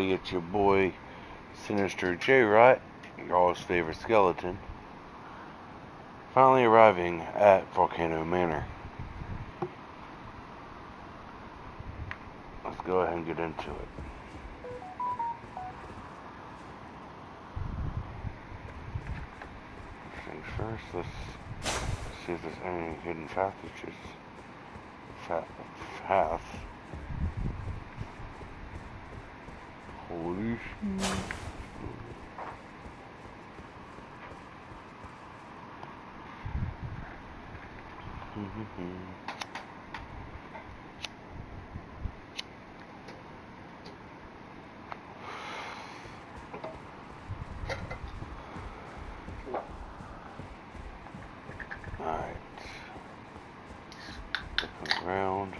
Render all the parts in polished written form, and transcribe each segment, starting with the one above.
It's your boy, Sinister JayRot, your all's favorite skeleton, finally arriving at Volcano Manor. Let's go ahead and get into it. First things first, let's see if there's any hidden passages. Paths. Holy shit. Alright. Looking around.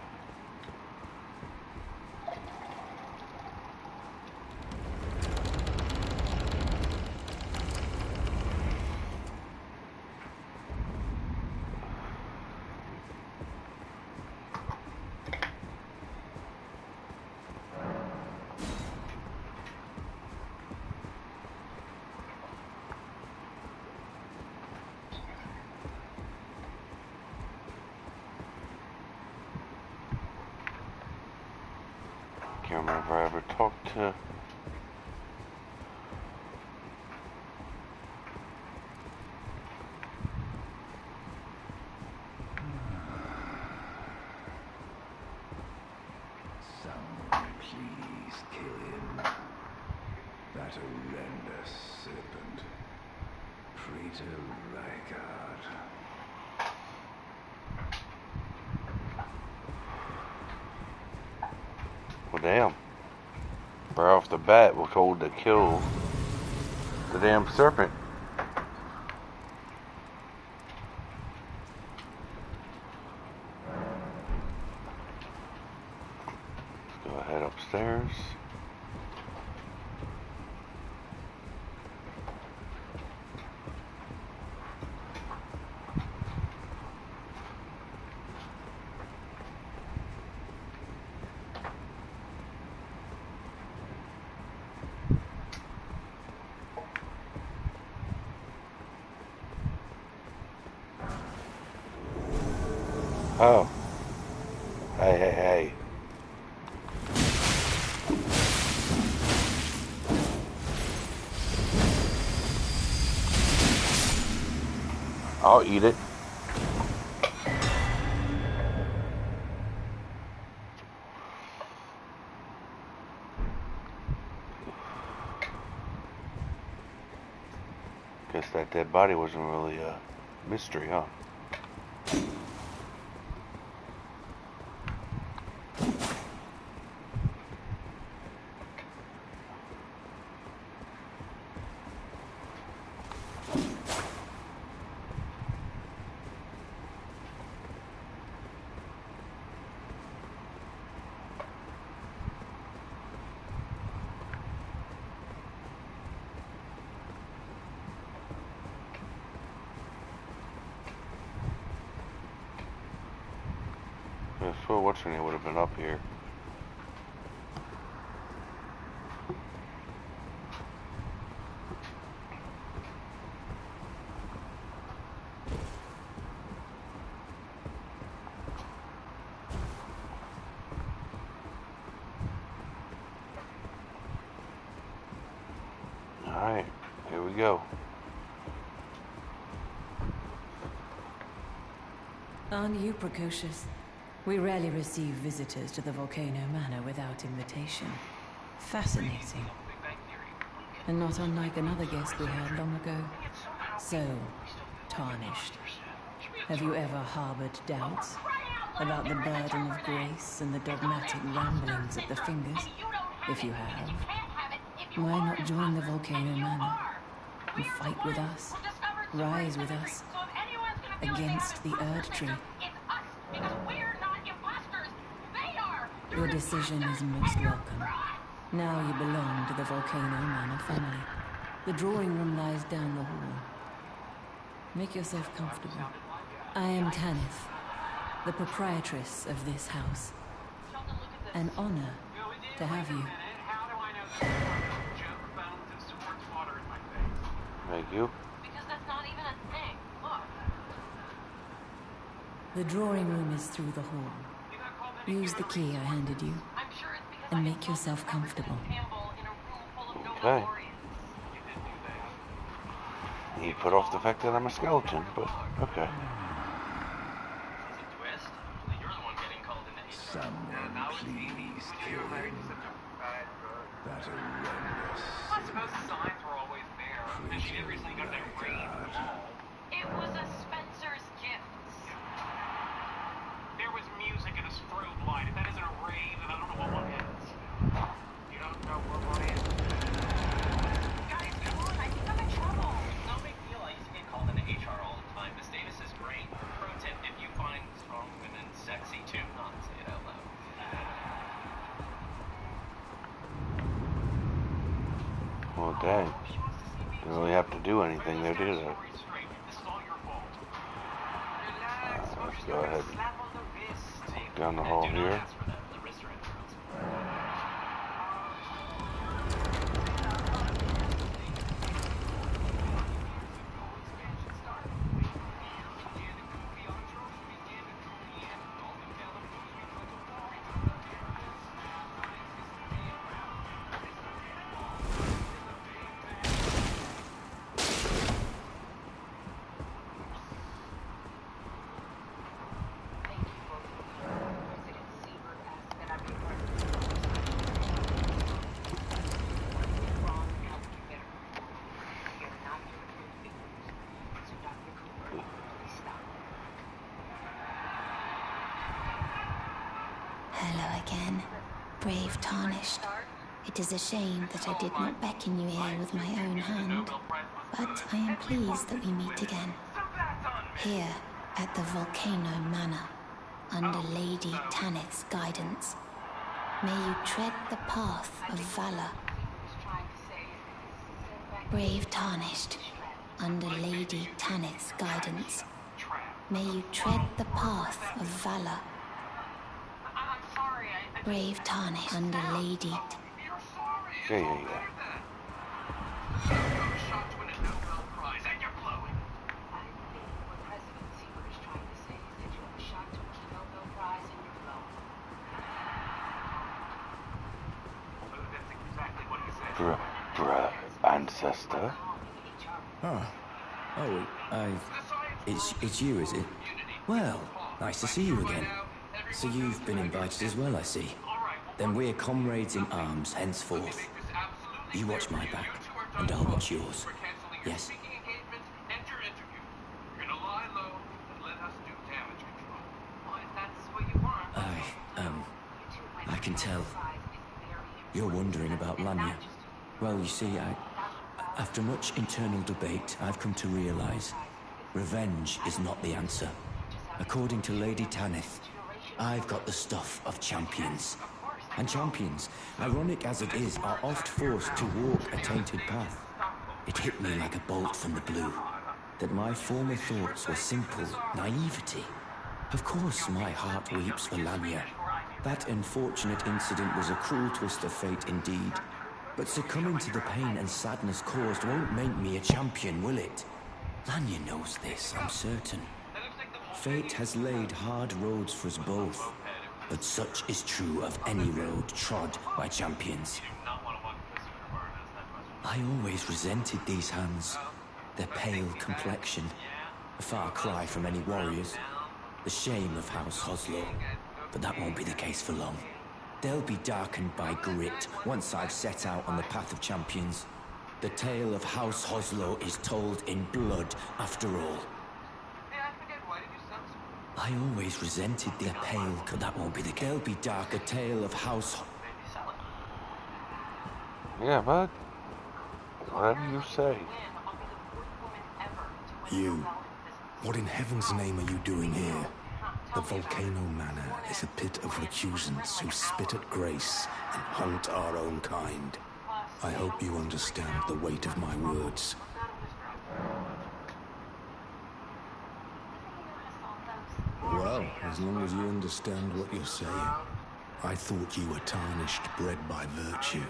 Can't remember if I ever talked to Someone please kill him. That horrendous serpent. Praetor Rykard. Well, damn. Right off the bat, we're told to kill the damn serpent. Let's go ahead upstairs. Oh. Hey. I'll eat it. Guess that dead body wasn't really a mystery, huh? I swear what's her name would have been up here. Alright, here we go. Aren't you precocious? We rarely receive visitors to the Volcano Manor without invitation. Fascinating. And not unlike another guest we had long ago. So, tarnished. Have you ever harbored doubts about the burden of grace and the dogmatic ramblings of the fingers? If you have, why not join the Volcano Manor and fight with us, rise with us, against the Erd Tree? Your decision is most welcome. Now you belong to the Volcano Manor family. The drawing room lies down the hall. Make yourself comfortable. I am Tanith, the proprietress of this house. An honor to have you. Thank you. Because that's not even a thing. Look. The drawing room is through the hall. Use the key I handed you, I'm sure it's because and make yourself comfortable. Campbell in a room full of Okay. Nobel laureates. He put off the fact that I'm a skeleton, but okay. Someone please kill him. That horrendous I suppose the signs were always there. And she did recently go to that rave in the mall. It was a Spencer's Gifts. There was music and a strobe light. If that isn't a rave, then I don't know what one is. You don't know what one is. Guys, come on. I think I'm in trouble. No big deal. I used to get called into HR all the time. Miss Davis is great. Pro tip, if you find strong women sexy too, not say it out loud. Well, dang. Don't really have to do anything there, do they? Let's go ahead and walk down the hall here. Hello again, brave tarnished. It is a shame that I did not beckon you here with my own hand, but I am pleased that we meet again. Here, at the Volcano Manor, under Lady Tanith's guidance. May you tread the path of valor. Brave tarnished, under Lady Tanith's guidance. May you tread the path of valor. Brave tarnished, under Lady. Yeah. Ancestor? It's you, is it? Well, nice to see you again. So you've been invited as well, I see. Then we're comrades in arms henceforth. You watch my back, and I'll watch yours. Yes? I can tell. You're wondering about Lanya. Well, you see, after much internal debate, I've come to realize revenge is not the answer. According to Lady Tanith, I've got the stuff of champions. And champions, ironic as it is, are oft forced to walk a tainted path. It hit me like a bolt from the blue, that my former thoughts were simple naivety. Of course my heart weeps for Lanya. That unfortunate incident was a cruel twist of fate indeed. But succumbing to the pain and sadness caused won't make me a champion, will it? Lanya knows this, I'm certain. Fate has laid hard roads for us both, but such is true of any road trod by champions. I always resented these hands, their pale complexion, a far cry from any warriors, the shame of House Hoslow, but that won't be the case for long. They'll be darkened by grit once I've set out on the path of champions. The tale of House Hoslow is told in blood, after all. I always resented the pale, but that won't be the case. There'll be dark, a tale of House... Yeah, bud. Whatever you say. You. What in heaven's name are you doing here? The Volcano Manor is a pit of recusants who spit at grace and hunt our own kind. I hope you understand the weight of my words. Well, as long as you understand what you're saying. I thought you were tarnished, bred by virtue.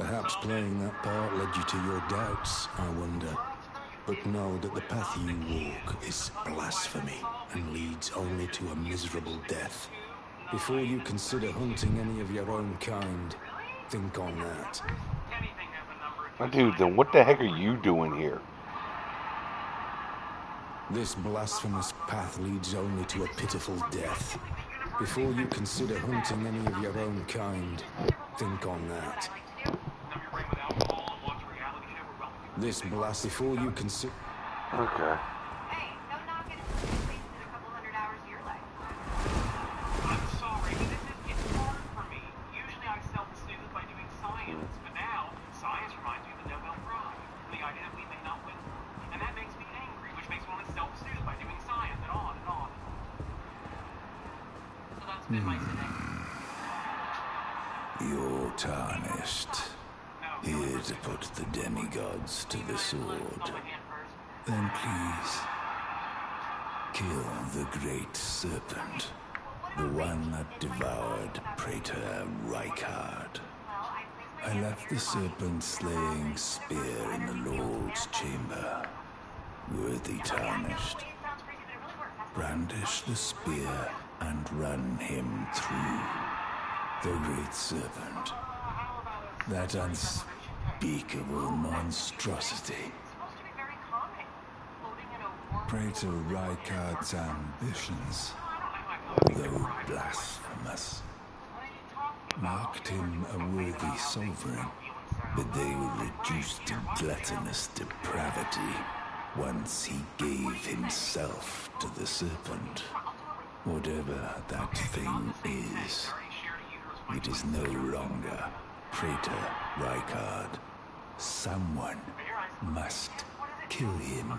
Perhaps playing that part led you to your doubts, I wonder. But know that the path you walk is blasphemy and leads only to a miserable death. Before you consider hunting any of your own kind, think on that. Dude, then what the heck are you doing here? This blasphemous path leads only to a pitiful death. Before you consider hunting any of your own kind, think on that. Before you consider... Okay. Hey, no knocking. At least a couple $100 of your life. I'm sorry, but it's hard for me. Usually I self-soothe by doing science, but now science reminds me of the Nobel Prize. And the idea that we may not win. And that makes me angry, which makes me want to self-soothe by doing science, and on and on. So that's been my today. You're tarnished. Here to put the demigods to the sword. Then please, kill the great serpent. The one that devoured Praetor Rykard. I left the serpent slaying spear in the Lord's chamber. Worthy tarnished. Brandish the spear and run him through. The great serpent. That unspeakable monstrosity. Praetor Rykard's ambitions, though blasphemous, marked him a worthy sovereign, but they were reduced to gluttonous depravity once he gave himself to the serpent. Whatever that thing is, it is no longer Praetor Rykard. Someone must kill him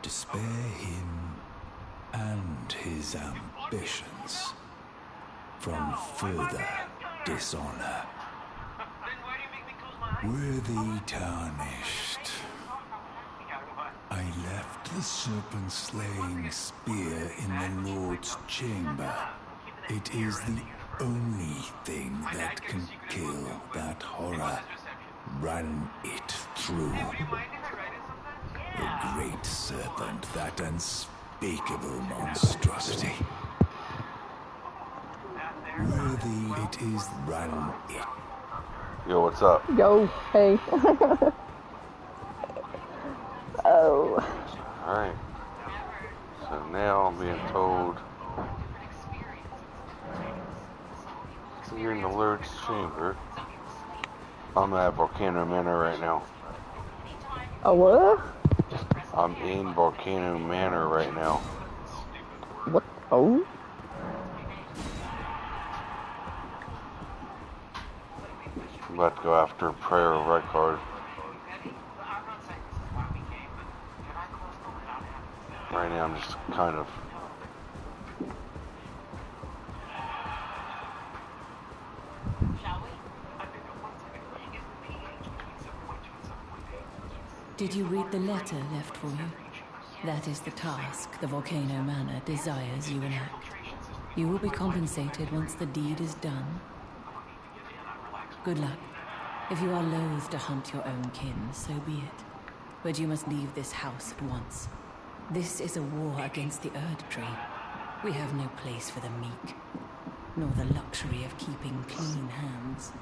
to spare him and his ambitions from further dishonor. Worthy tarnished. I left the serpent-slaying spear in the Lord's chamber. It is the only thing that can kill that horror. Run it through. The great serpent, that unspeakable monstrosity. Worthy it is, run it. Yo, what's up? Yo, hey. Oh. Alright. So now I'm being told you're in the Lord's chamber. I'm at Volcano Manor right now. A what? I'm in Volcano Manor right now. What? Oh? I'm about to go after Prayer of Rykard. Right now I'm just kind of... Did you read the letter left for you? That is the task the Volcano Manor desires you enact. You will be compensated once the deed is done. Good luck. If you are loath to hunt your own kin, so be it. But you must leave this house at once. This is a war against the Erd Tree. We have no place for the meek, nor the luxury of keeping clean hands.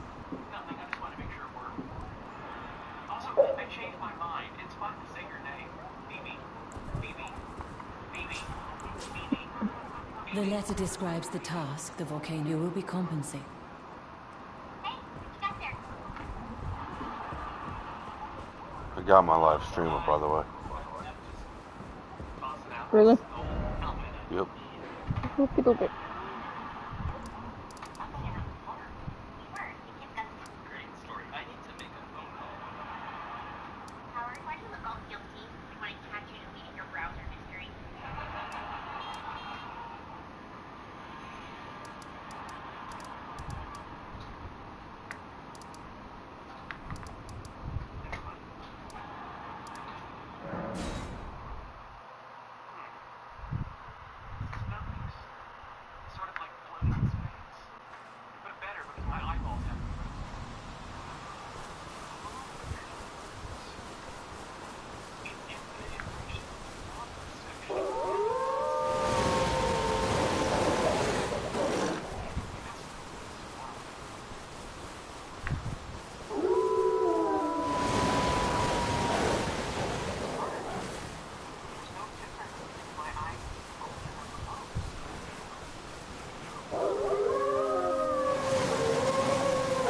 The letter describes the task the volcano will be compensated. I got my live stream up, by the way. Really? Yep. Okie dokie.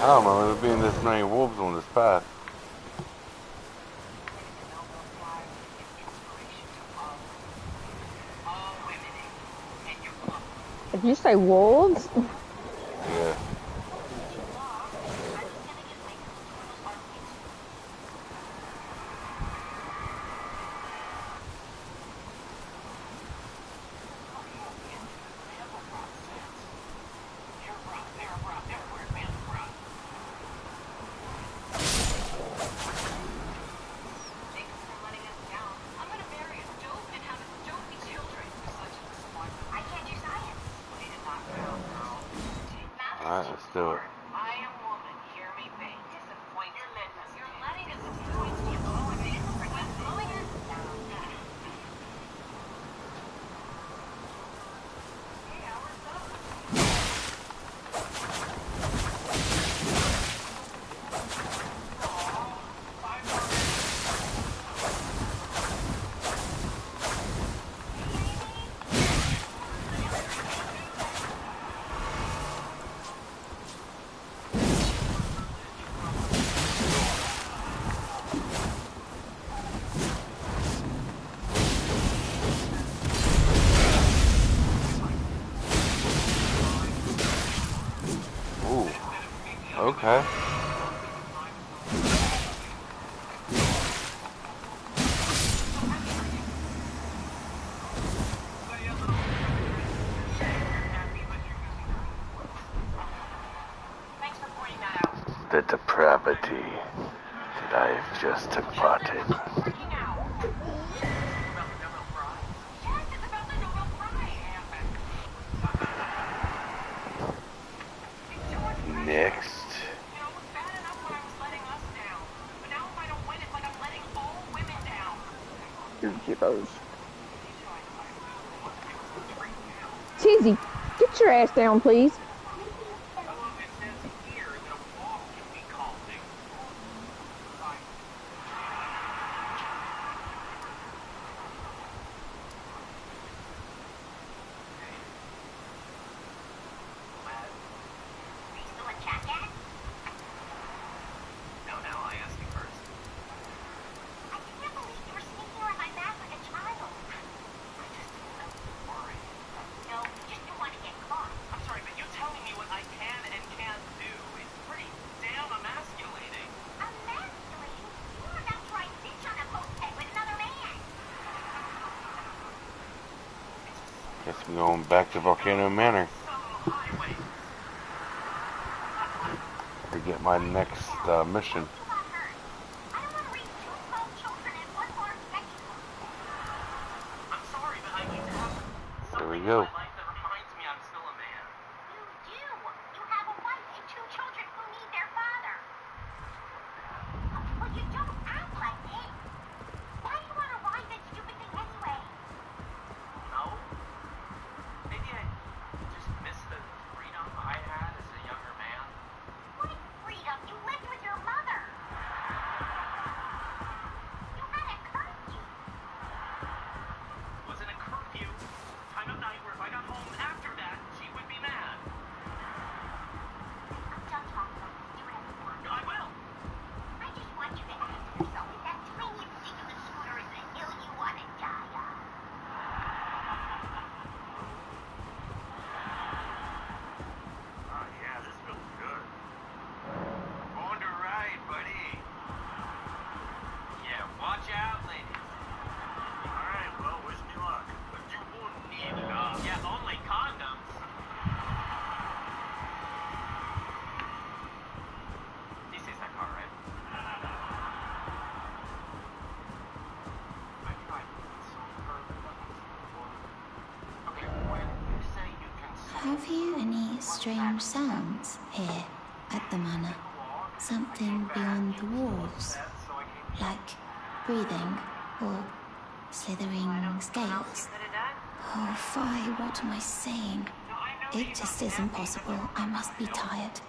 don't remember there being this many wolves on this path. Did you say wolves? Yeah. Alright, let's do it. Okay. The depravity that I've just took part in. Next. Tizzy, get your ass down, please. Guess we're going back to Volcano Manor to get my next mission. There we go. Have you any strange sounds here at the manor? Something beyond the walls? Like breathing or slithering scales? Oh, Fi, what am I saying? It just isn't possible. I must be tired.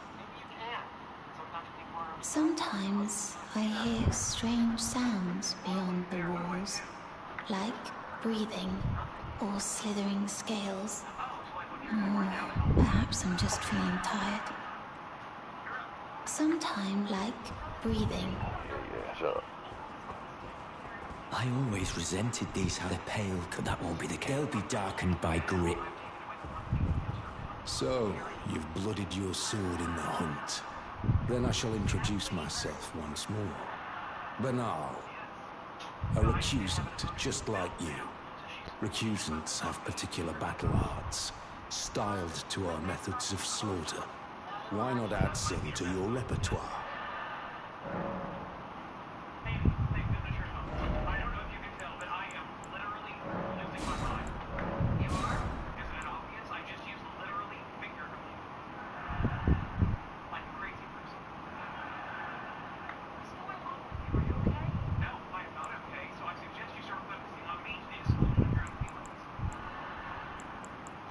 Sometimes I hear strange sounds beyond the walls, like breathing or slithering scales. Oh, perhaps I'm just feeling tired. Sometime like breathing. Yeah, shut up. I always resented these how they're pale, but that won't be the case. They'll be darkened by grit. So, you've blooded your sword in the hunt. Then I shall introduce myself once more. Banal. A recusant, just like you. Recusants have particular battle arts, styled to our methods of slaughter. Why not add some to your repertoire? I don't know if you can tell, but I am literally losing my mind. You are? Isn't it obvious? I just used literally figuratively. Like a crazy person. What's going on with you? Are you okay? No, I am not okay, so I suggest you start focusing on me instead of your own feelings.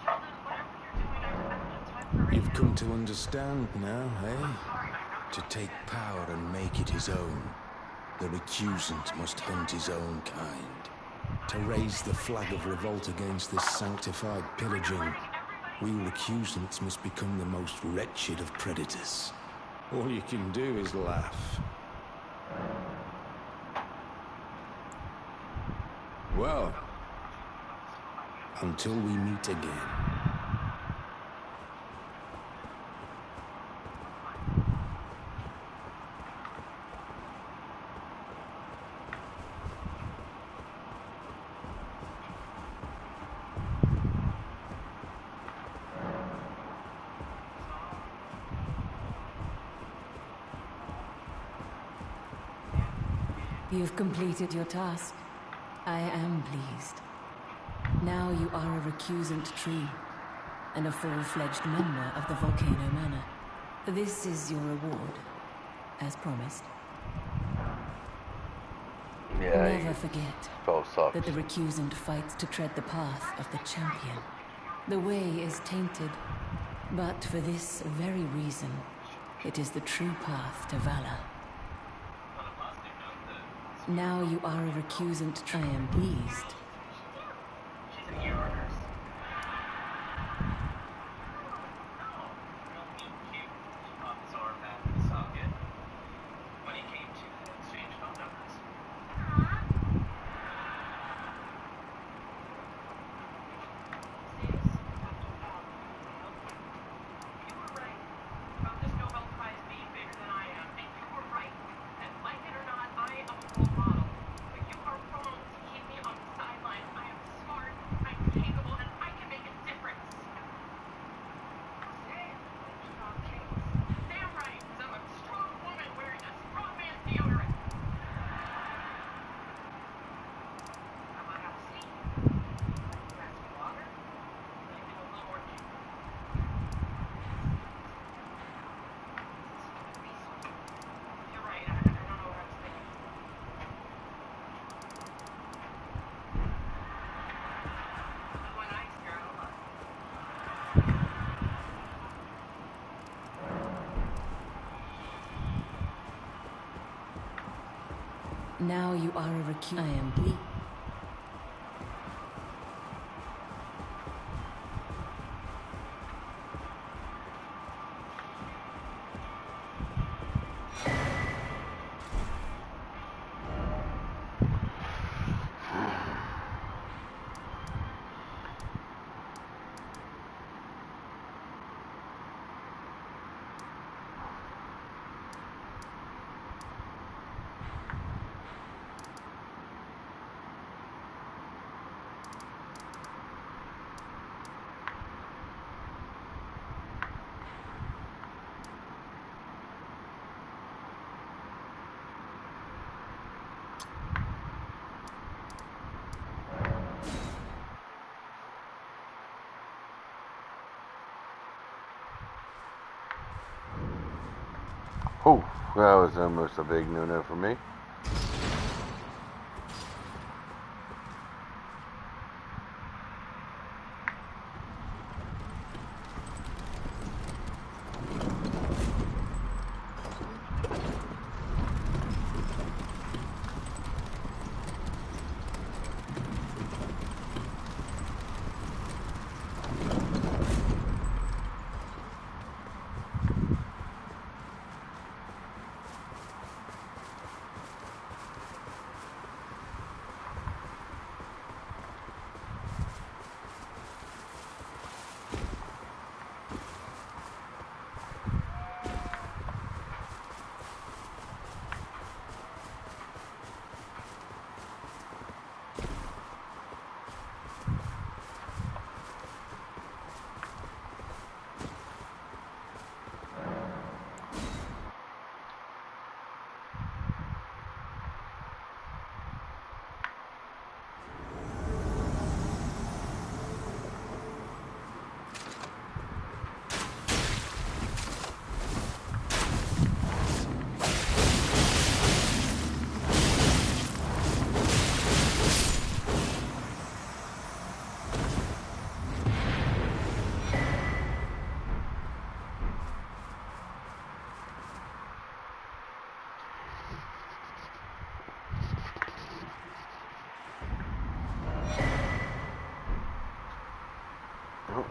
Sheldon, whatever you're doing, I don't have time for it. You've come to understand now, eh? To take power and make it his own, the recusant must hunt his own kind. To raise the flag of revolt against this sanctified pillaging, we recusants must become the most wretched of predators. All you can do is laugh. Well, until we meet again. You've completed your task. I am pleased. Now you are a recusant tree, and a full-fledged member of the Volcano Manor. This is your reward, as promised. Yeah, Never forget spell sucks. that the recusant fights to tread the path of the champion. The way is tainted, but for this very reason, it is the true path to valor. Now you are a recusant. I am pleased. She's a hero nurse. When he came to exchange phone numbers. You were right about this Nobel Prize being bigger than I am, and you were right that, like it or not, I am a role model. But you are wrong to keep me on the sidelines. I am smart, I'm capable, and I can make a difference. Strong case. Damn right, 'cause I'm a strong woman wearing a strong man's deodorant. I might have a seat. Pass me water. Make it a little more juicy. You're right, I don't know what I was thinking. One nice girl. Now you are a recusant. I am pleased. Oh, that was almost a big no-no for me.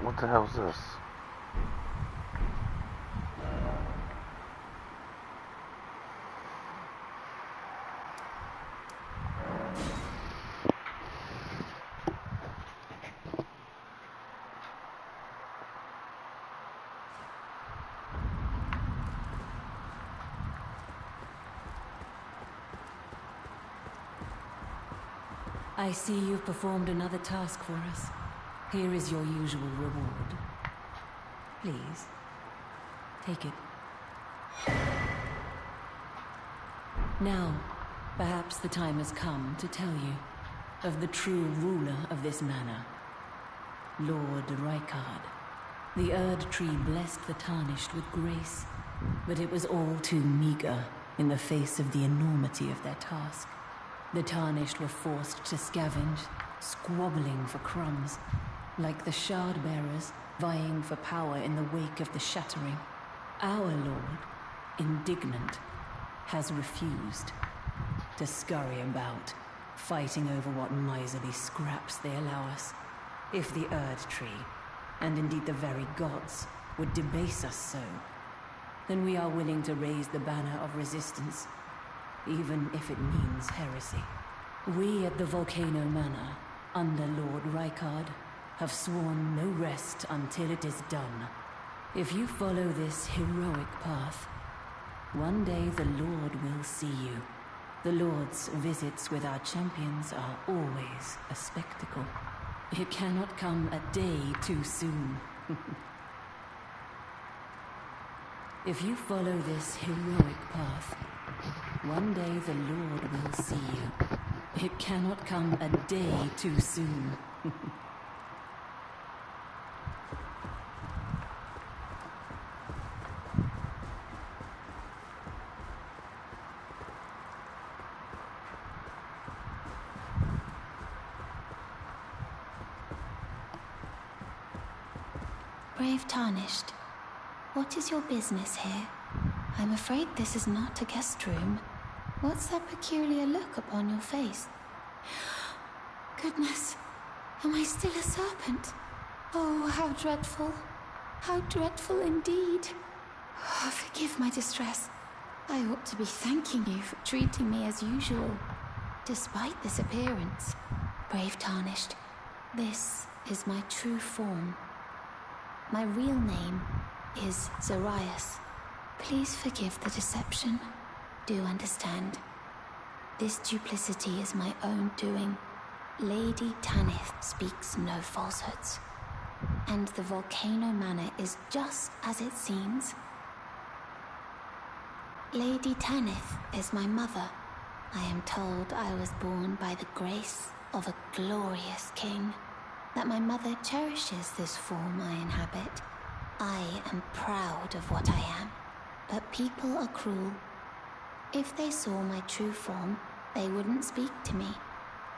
What the hell's this? I see you've performed another task for us. Here is your usual reward. Please, take it. Now, perhaps the time has come to tell you of the true ruler of this manor, Lord Rykard. The Erd Tree blessed the Tarnished with grace, but it was all too meager in the face of the enormity of their task. The Tarnished were forced to scavenge, squabbling for crumbs, like the Shard-bearers vying for power in the wake of the Shattering. Our Lord, indignant, has refused to scurry about, fighting over what miserly scraps they allow us. If the Erd Tree, and indeed the very gods, would debase us so, then we are willing to raise the banner of resistance, even if it means heresy. We at the Volcano Manor, under Lord Rykard, have sworn no rest until it is done. If you follow this heroic path, one day the Lord will see you. The Lord's visits with our champions are always a spectacle. It cannot come a day too soon. If you follow this heroic path, one day the Lord will see you. It cannot come a day too soon. Brave Tarnished, what is your business here? I'm afraid this is not a guest room. What's that peculiar look upon your face? Goodness, am I still a serpent? Oh, how dreadful. How dreadful indeed. Oh, forgive my distress. I ought to be thanking you for treating me as usual, despite this appearance. Brave Tarnished, this is my true form. My real name is Zarias. Please forgive the deception. Do understand. This duplicity is my own doing. Lady Tanith speaks no falsehoods. And the Volcano Manor is just as it seems. Lady Tanith is my mother. I am told I was born by the grace of a glorious king. That my mother cherishes this form I inhabit. I am proud of what I am, but people are cruel. If they saw my true form, they wouldn't speak to me,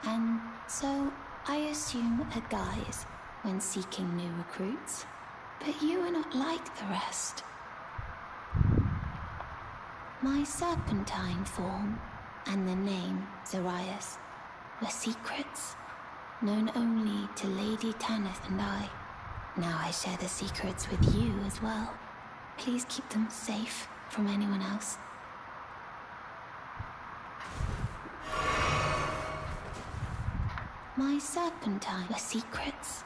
and so I assume a guise when seeking new recruits. But you are not like the rest. My serpentine form and the name Zarias were secrets, known only to Lady Tanith and I. Now I share the secrets with you as well. Please keep them safe from anyone else. My serpentine were secrets.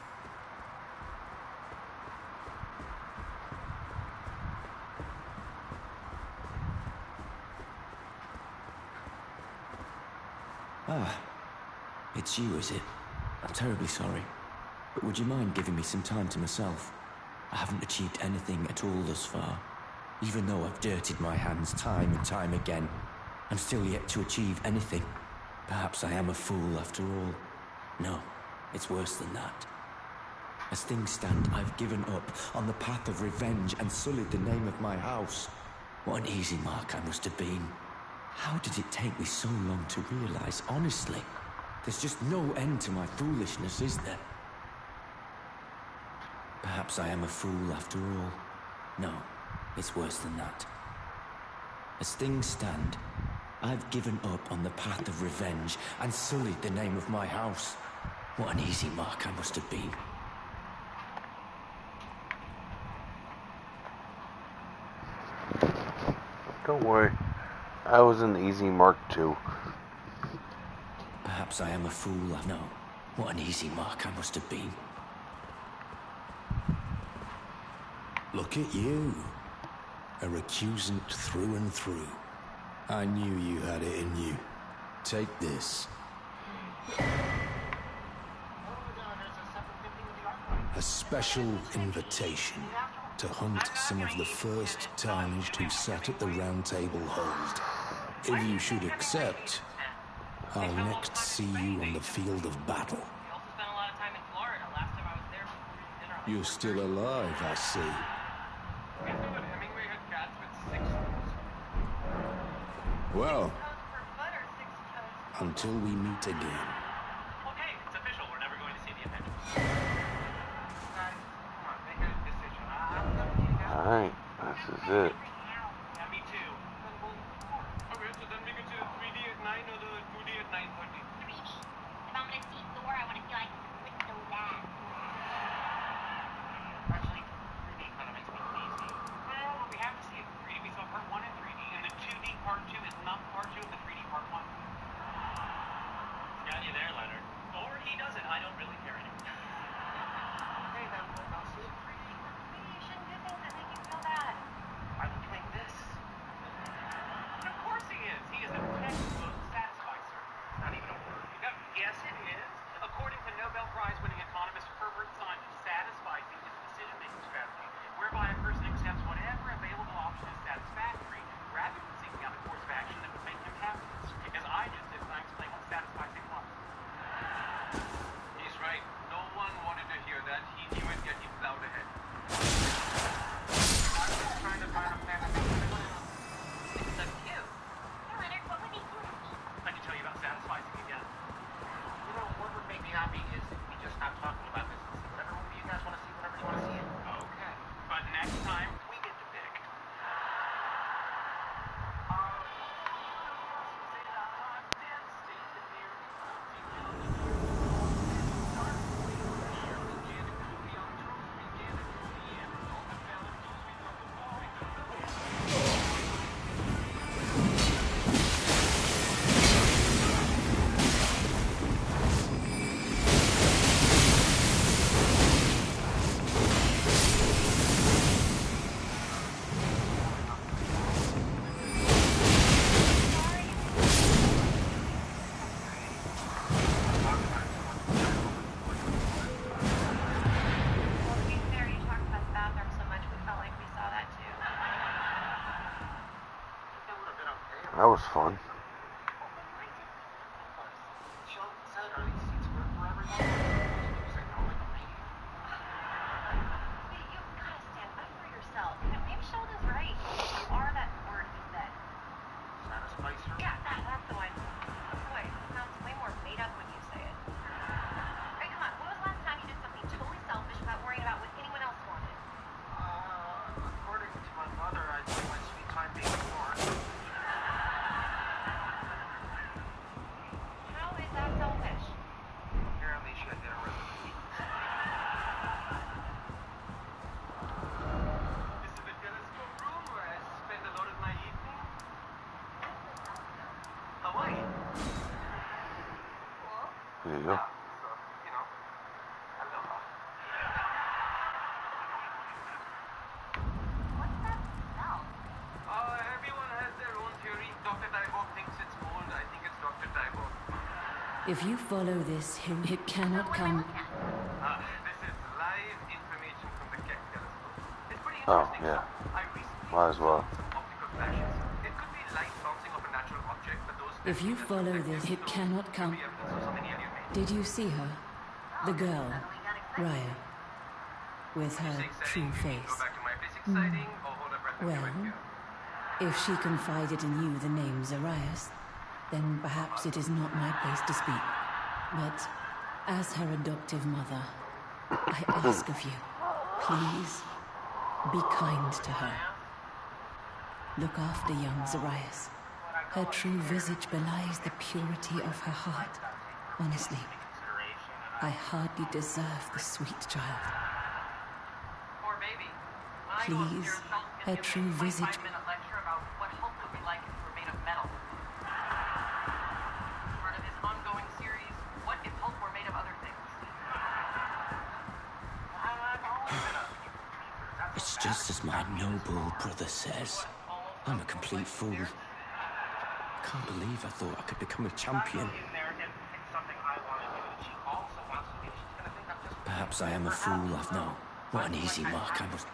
Ah, it's you, is it? I'm terribly sorry. But would you mind giving me some time to myself? I haven't achieved anything at all thus far. Even though I've dirtied my hands time and time again, I'm still yet to achieve anything. Perhaps I am a fool after all. No, it's worse than that. As things stand, I've given up on the path of revenge and sullied the name of my house. What an easy mark I must have been. How did it take me so long to realize, honestly? There's just no end to my foolishness, is there? Perhaps I am a fool after all. No, it's worse than that. As things stand, I've given up on the path of revenge and sullied the name of my house. What an easy mark I must have been. Don't worry. I was an easy mark too. Perhaps I am a fool, I know. What an easy mark I must have been. Look at you. A recusant through and through. I knew you had it in you. Take this. A special invitation to hunt some of the first tarnished who sat at the round table hold. If you should accept, I'll next see you on the field of battle. You're still alive, I see. Well, until we meet again. Okay, it's official. We're never going to see the Avengers. Guys, come on, make a decision. I'm gonna need you guys. Alright, this is it. Yeah, me too. Okay, so then we can see the 3D at 9 or the 2D at 9:30. 3D. If I'm gonna see Thor, I want to feel like with so that. Actually, 3D kind of makes me lazy. Well, we have to see it in 3D. We saw part 1 in 3D, and the 2D part 2 is not part 2 of the 3D part 1. Got you there, Leonard. Or he doesn't. I don't really care anymore. Okay, then I'll see it in 3D. Maybe you shouldn't do things that make you feel bad. I'm doing this. Of course he is. He is a textbook satisficer. It's not even a word. Yes, it is. According to Nobel Prize-winning economist Herbert Simon, satisficing is a decision-making strategy whereby a person accepts whatever available option is satisfactory rather than seeking out a course of action that would make him happiest. As I just did when I explained what satisficing was. He's right. No one wanted to hear that. He knew it, yet he plowed ahead. I was trying to find a plan to make it. It's so cute. Hey, Leonard, what would make you happy? I can tell you about satisficing again. You know, what would make me happy is if we just stop talking about this and see whatever movie you guys want to see whenever you want to see it. Okay. But next time, we get to pick. Well, to be fair, you talked about the bathroom so much, we felt like we saw that too. It would have been okay. That was fun. Sheldon said, are these seats for everyone? You say no like a lady. Wait, you've got to stand up for yourself. Maybe Sheldon's right. You are that word he said. Satisficer? Yeah, that's the one. Boy, it sounds way more made up when you say it. Hey, come on. When was the last time you did something totally selfish without worrying about what anyone else wanted? According to my mother, I spent my sweet time being born. How is that selfish? Apparently, she had dinner with me. This is the telescope room where I spend a lot of my evening. Hawaii. There you go. So, you know, aloha. What's that smell? Everyone has their own theory. Dr. Tybog thinks it's mold. I think it's Dr. Tybog. If you follow this, it cannot What am I come. looking at? This is live information from the Keck telescope. It's pretty Oh, interesting. yeah. I recently Might as well. observed some optical flashes. It could be light bouncing off a natural object, but those If you follow this, it cannot come. evidence of something alien made. Did you see her? The girl, Raya, with her true Go face. back to my place. Exciting. Or hold up right Well, if she confided in you the name Zarias, then perhaps it is not my place to speak. But as her adoptive mother, I ask of you, please be kind to her. Look after young Zarias. Her true visage belies the purity of her heart. Honestly, I hardly deserve the sweet child. Poor baby. Please, her true visage. Lecture about what hope would Just as my noble brother says, I'm a complete fool. I can't believe I thought I could become a champion. Perhaps I am a fool, I've known. What an easy mark I must...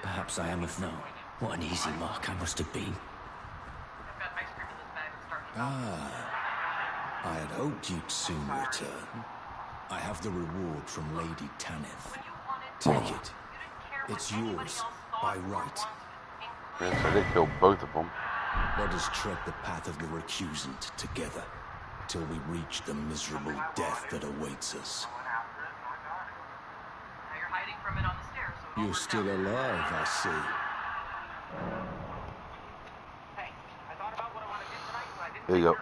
Perhaps I am a... No, what an easy mark I must have been. Ah, I had hoped you'd soon return. I have the reward from Lady Tanith. Take it. It's yours, by right. Yes, I did kill both of them. Let us tread the path of the recusant together, till we reach the miserable death that awaits us. You're still alive, I see. There you go.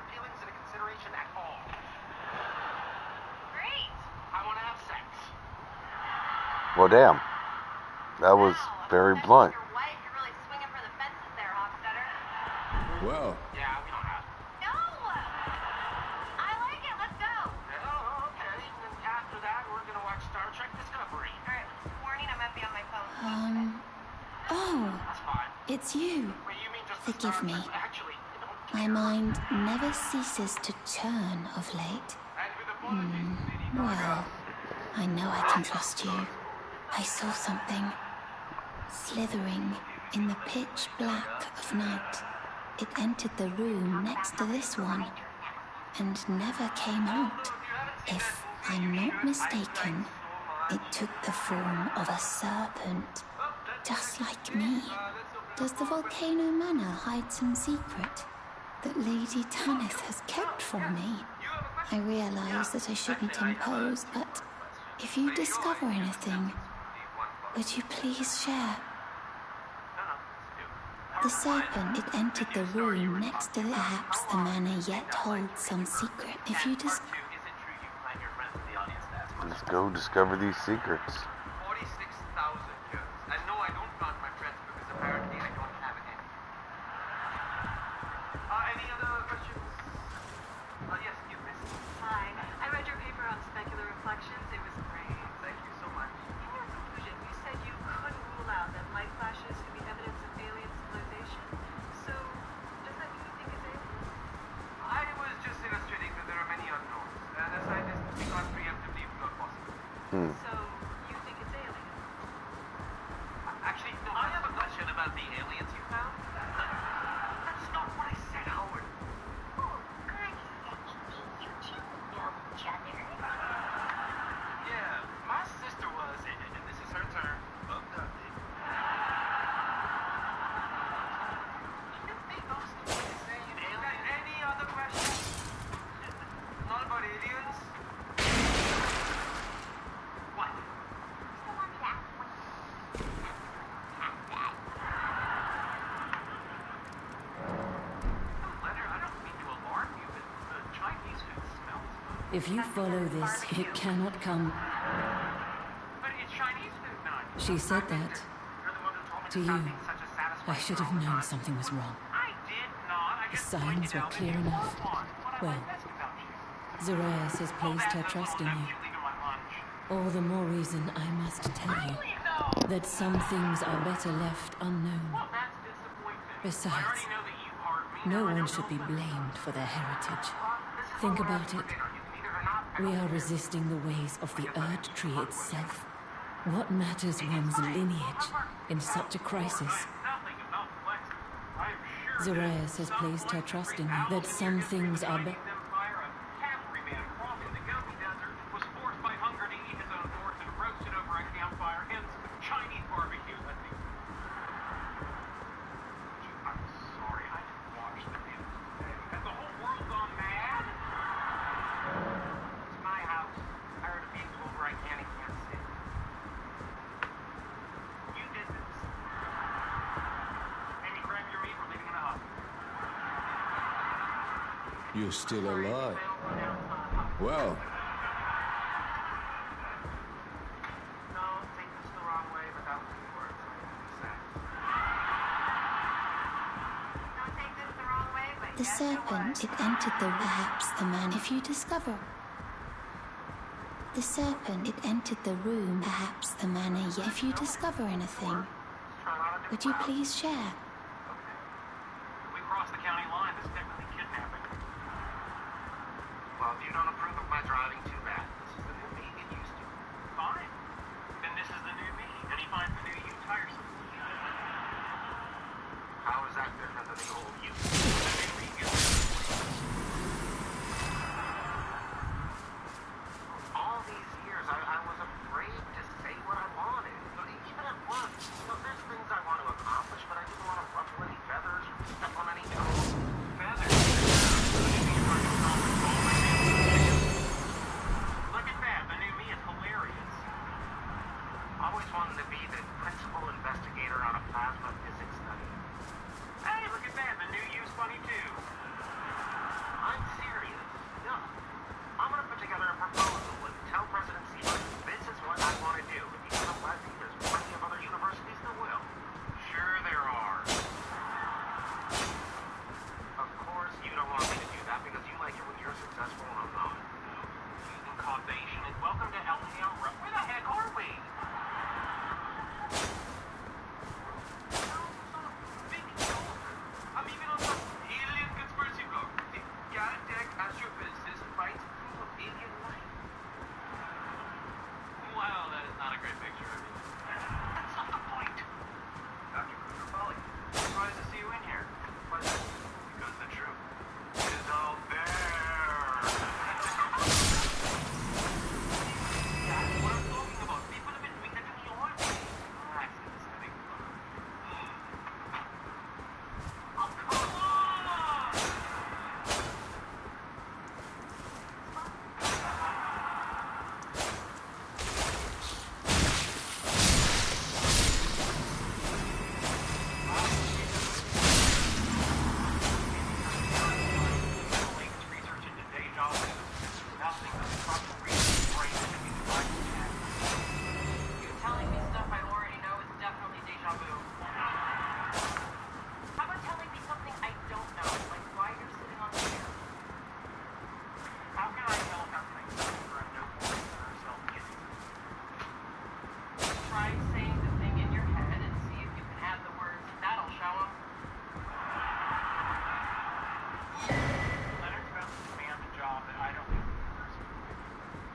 Well, damn. That was very blunt. Well. Yeah, we don't have to. No! I like it. Let's go. Oh, okay. And then after that, we're gonna watch Star Trek Discovery. All right. Warning, I might be on my phone. Oh. That's fine. It's you. Wait, you mean just Forgive me. Actually, My mind never ceases to churn of late. Well, I know I can trust you. I saw something slithering in the pitch black of night. It entered the room next to this one and never came out. If I'm not mistaken, it took the form of a serpent, just like me. Does the volcano manor hide some secret that Lady Tanith has kept from me? I realize that I shouldn't impose, but if you discover anything, would you please share? The serpent, it entered the room next to perhaps the manor yet holds some secret. If you just... Let's go discover these secrets. 46,000 years. And no, I don't count my friends because apparently I don't have any. Any other questions? Yes, you missed. Hi. I read your paper on specular reflections. It was great. Thank you so much. In your conclusion, you said you couldn't rule out that light flashes could be evidence of alien civilization. So, does that mean you think it's aliens? I was just illustrating that there are many unknowns. And as scientists, we can't preemptively rule out possibilities. So, you think it's aliens? Actually, no, I have a question about the aliens you found. That's not what I said, Howard. Yeah, my sister was, and this is her term, abducted. You think those insane aliens? Any other questions? Not about aliens? What? Leonard, I don't mean to alarm you, but the Chinese food smells good. If you follow this, it cannot come. But it's Chinese food night. She said that You're the one who told me to you. something such a satisfying I should have known something was wrong. I did not. I The just signs pointed were out that clear you enough. were one. What I Well, like best about you. Zarias has placed her trust in you. All the more reason I must tell you that some things are better left unknown. Besides, no one should be blamed for their heritage. Think about it. We are resisting the ways of the Erd Tree itself. What matters one's lineage in such a crisis? Zarias has placed her trust in you that some things are better. You're still alive. Well. The serpent, it entered the perhaps the man. If you discover. The serpent, it entered the room, perhaps the manor yet. If you discover anything, would you please share? Okay. If we cross the county line, this is technically kidnapping. Well, if you don't approve of my driving, too bad. This is the new me. Get used to it. Fine. Then this is the new me, and he finds the new you tiresome. How is that different than the old you? The new me gets All these years, I was afraid to say what I wanted. Even at work, there's things I want to accomplish, but I didn't want to ruffle any feathers or step on any toes. feathers. Look at that. The new me is hilarious. Always wanted to be the principal investigator on a plasma physics study. Hey, look at that. The new you's funny too. I'm serious. Yeah. I'm going to put together a proposal and tell President Seabird this is what I want to do. If you don't like me, there's plenty of other universities that will. Sure there are. Of course, you don't want me to do that because you like it when you're successful and I'm not. Using causation and welcome to El Where the heck are we? Big shoulder. I'm even on the alien conspiracy blog. Galactic astrophysicist finds proof of alien life. Wow, that is not a great picture of you. That's not the point. Dr. Kruger-Foley, surprised to see you in here. Why is that? Because the truth is out there. That's what I'm talking about. People have been doing that to me all day. Relax, it's having fun. Oh, come on! Research into deja vu. Nothing but the proper reason brain can be divided in half. You telling me stuff I already know is definitely deja vu. How about telling me something I don't know, like why you're sitting on the chair? How can I tell nothing for a newborn or self-pity? Try saying the thing in your head and see if you can add the words. That'll show them. Leonard's about to demand a job that I don't think he deserves.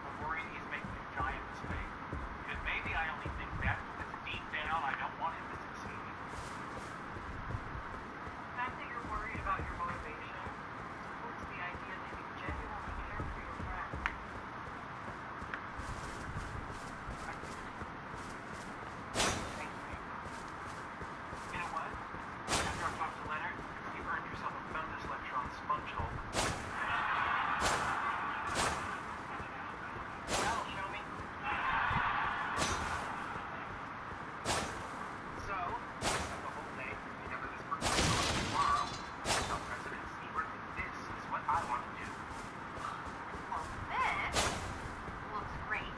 I'm worried he's making a giant mistake. Because maybe I only think that because deep down I don't want him to succeed. The fact that you're worried about your motivation supports the idea that you genuinely care for your friend. Thank you. You know what? After I talked to Leonard, you earned yourself a bonus lecture on sponge hole. That'll show me. So, that's the whole day. Whenever this person goes tomorrow, tell President Seabird that this is what I want to do. Well, this looks great.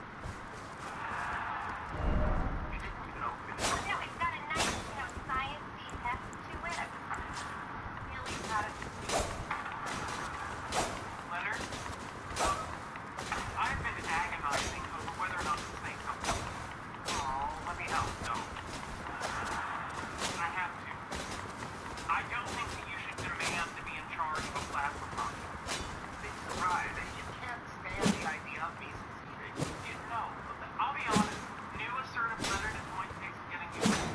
You didn't even open it. No, it's got a nice, science-y heft to it. I'm really proud of it. Leonard, I've been agonizing over whether or not to say something. Oh, let me help. No. I have to. I don't think that you should demand to be in charge of a plasma project. Big surprise. You can't stand the idea of me succeeding. You know, I'll be honest, new assertive Leonard is going to take some getting used to.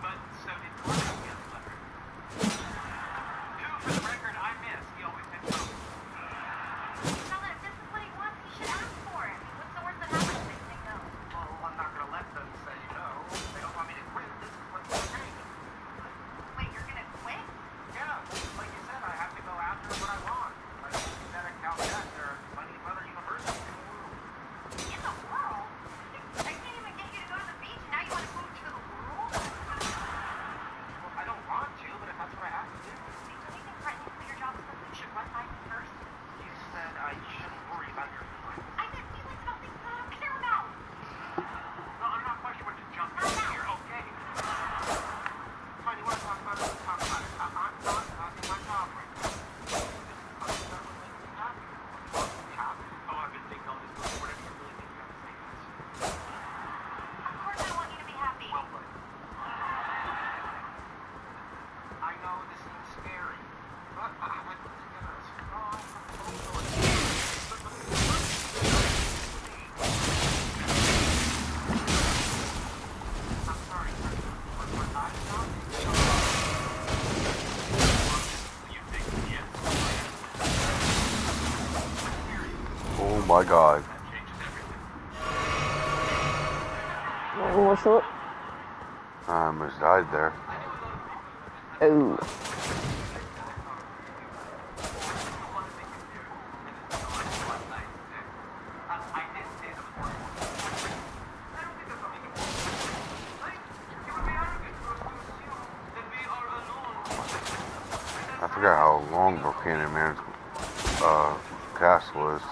But so did Gordon against Leonard. Who, for the record, I miss. He always had trouble. Tell him if this is what he wants, he should ask for it. What's the worst that happens if they say no? Well, I'm not going to let them say no. They don't want me to quit. This is what they're saying. Wait, you're going to quit? Yeah. Like you said, I have to go after what I want. Like you said at Caltech, there are plenty of other universities in the world. In the world? I can't even get you to go to the beach. Now you want to move to the world? Well, I don't want to, but if that's what I have to do. Do you think threatening for your job is something you should run by me first? You said I shouldn't worry about your feelings. I said feelings about things that I don't care about. No, I'm not quite sure what to jump in here. Okay. Fine, you want to talk about it? Let's talk about it. I'm not talking my job right now. This is something that would make me happy. Happy? Oh, I've been thinking all this before. What do you really think about my god. What's up? I almost died there. Oh. I forgot how long Volcano Man's castle is.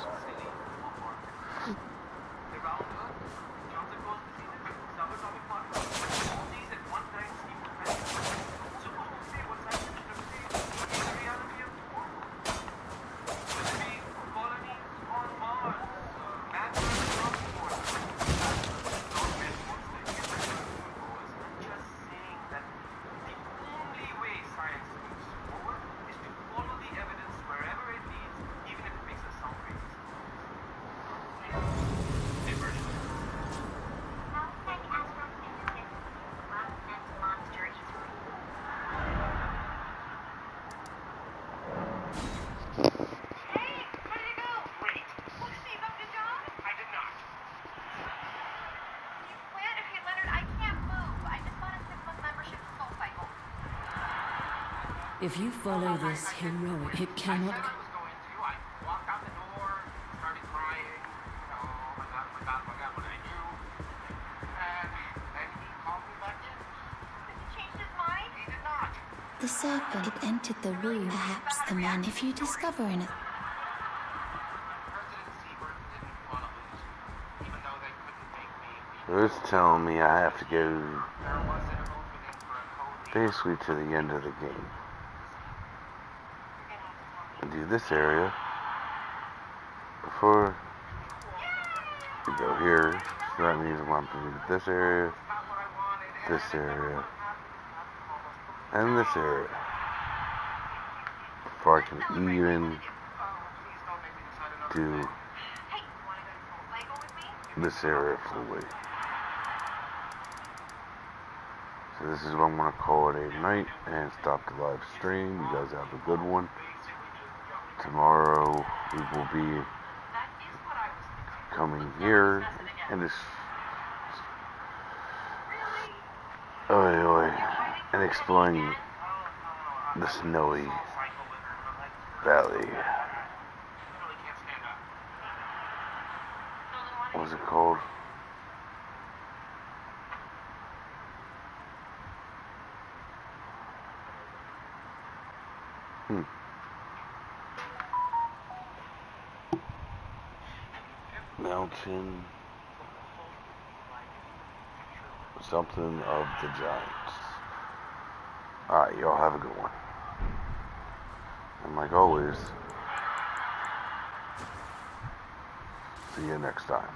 If you follow this heroic, it cannot. I walked out the door, started crying. Oh my god, what did I do? And then he called me back in. Did he change his mind? He did not. The serpent had entered the room. Perhaps the man, if you discover anything. So it's telling me I have to go basically to the end of the game. And do this area before we go here. So that means I'm going to do this area, and this area. Before I can even do this area fully. So this is what I'm going to call it a night and stop the live stream. You guys have a good one. Tomorrow we will be coming here and and exploring the snowy valley. What was it called? Mountain something of the Giants. Alright, y'all have a good one. And like always, see you next time.